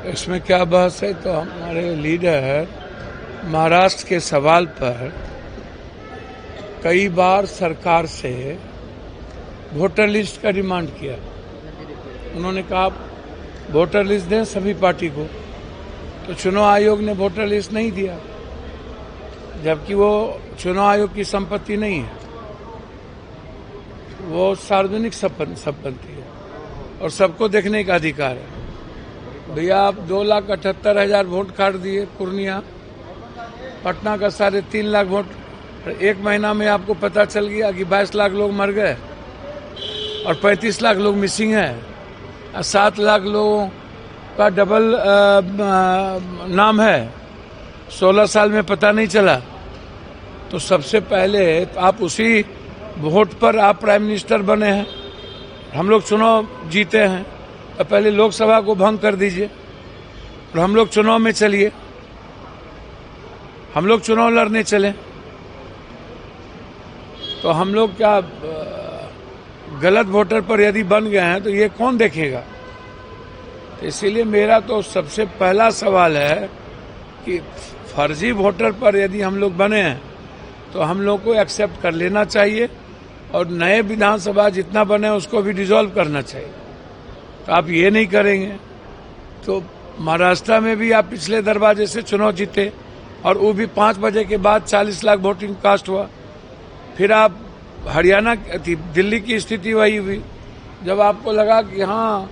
इसमें क्या बहस है? तो हमारे लीडर महाराष्ट्र के सवाल पर कई बार सरकार से वोटर लिस्ट का डिमांड किया। उन्होंने कहा वोटर लिस्ट दें सभी पार्टी को, तो चुनाव आयोग ने वोटर लिस्ट नहीं दिया, जबकि वो चुनाव आयोग की संपत्ति नहीं है, वो सार्वजनिक संपत्ति है और सबको देखने का अधिकार है। भैया आप 2,78,000 वोट काट दिए पूर्णिया, पटना का 3.5 लाख वोट, एक महीना में आपको पता चल गया कि 22 लाख लोग मर गए और 35 लाख लोग मिसिंग है, 7 लाख लोगों का डबल नाम है, 16 साल में पता नहीं चला। तो सबसे पहले आप उसी वोट पर आप प्राइम मिनिस्टर बने हैं, हम लोग चुनाव जीते हैं, तो पहले लोकसभा को भंग कर दीजिए और हम लोग चुनाव में चलिए, हम लोग चुनाव लड़ने चले। तो हम लोग क्या गलत वोटर पर यदि बन गए हैं तो ये कौन देखेगा? तो इसीलिए मेरा तो सबसे पहला सवाल है कि फर्जी वोटर पर यदि हम लोग बने हैं तो हम लोग को एक्सेप्ट कर लेना चाहिए और नए विधानसभा जितना बने उसको भी डिसॉल्व करना चाहिए। तो आप ये नहीं करेंगे तो महाराष्ट्र में भी आप पिछले दरवाजे से चुनाव जीते और वो भी 5 बजे के बाद 40 लाख वोटिंग कास्ट हुआ। फिर आप हरियाणा, दिल्ली की स्थिति वही हुई, जब आपको लगा कि हाँ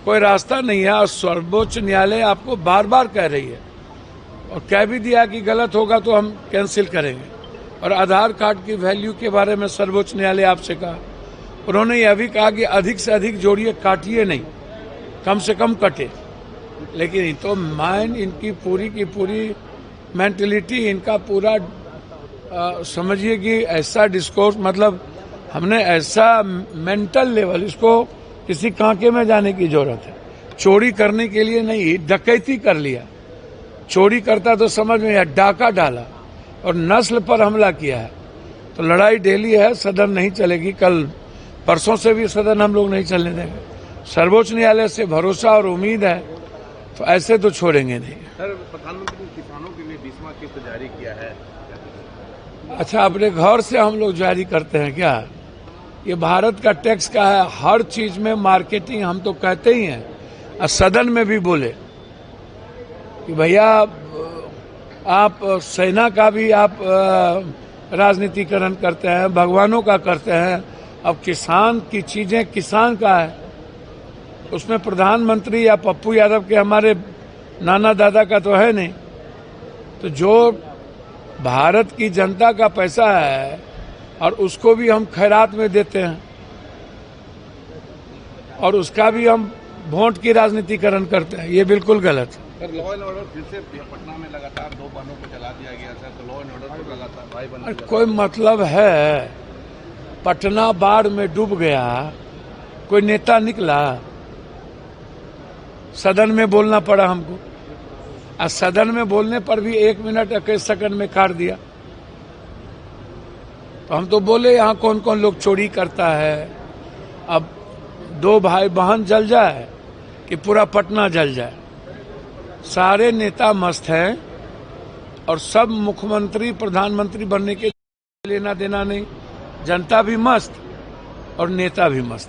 कोई रास्ता नहीं है और सर्वोच्च न्यायालय आपको बार बार कह रही है और कह भी दिया कि गलत होगा तो हम कैंसिल करेंगे। और आधार कार्ड की वैल्यू के बारे में सर्वोच्च न्यायालय आपसे कहा, उन्होंने यह भी कहा कि अधिक से अधिक जोड़िए, काटिए नहीं, कम से कम कटे। लेकिन तो माइंड इनकी पूरी की पूरी मेंटलिटी, इनका पूरा समझिए कि ऐसा डिस्कोर्स, मतलब हमने ऐसा मेंटल लेवल, इसको किसी कांके में जाने की जरूरत है। चोरी करने के लिए नहीं, डकैती कर लिया, चोरी करता तो समझ में आया, डाका डाला और नस्ल पर हमला किया है। तो लड़ाई डेली है, सदन नहीं चलेगी, कल परसों से भी सदन हम लोग नहीं चलने देंगे। सर्वोच्च न्यायालय से भरोसा और उम्मीद है, तो ऐसे तो छोड़ेंगे नहीं। सर, प्रधानमंत्री ने किसानों के लिए 20वां किस्त जारी किया है। अच्छा, अपने घर से हम लोग जारी करते हैं क्या? ये भारत का टैक्स का है, हर चीज में मार्केटिंग हम तो कहते ही हैं। और सदन में भी बोले कि भैया आप सेना का भी आप राजनीतिकरण करते हैं, भगवानों का करते हैं, अब किसान की चीजें किसान का है, उसमें प्रधानमंत्री या पप्पू यादव के हमारे नाना दादा का तो है नहीं। तो जो भारत की जनता का पैसा है और उसको भी हम खैरात में देते हैं और उसका भी हम वोट की राजनीतिकरण करते हैं, ये बिल्कुल गलत है। सर, लॉ एंड ऑर्डर फिर से पटना में लगातार 2 बानों को चला दिया गया सर, तो लॉ एंड ऑर्डर को लगातार भाई बन कोई मतलब है? पटना बाढ़ में डूब गया, कोई नेता निकला? सदन में बोलना पड़ा हमको, और सदन में बोलने पर भी 1 मिनट 21 सेकंड में काट दिया। तो हम तो बोले यहाँ कौन कौन लोग चोरी करता है, अब 2 भाई बहन जल जाए कि पूरा पटना जल जाए। सारे नेता मस्त हैं और सब मुख्यमंत्री प्रधानमंत्री बनने के लेना देना नहीं, जनता भी मस्त और नेता भी मस्त।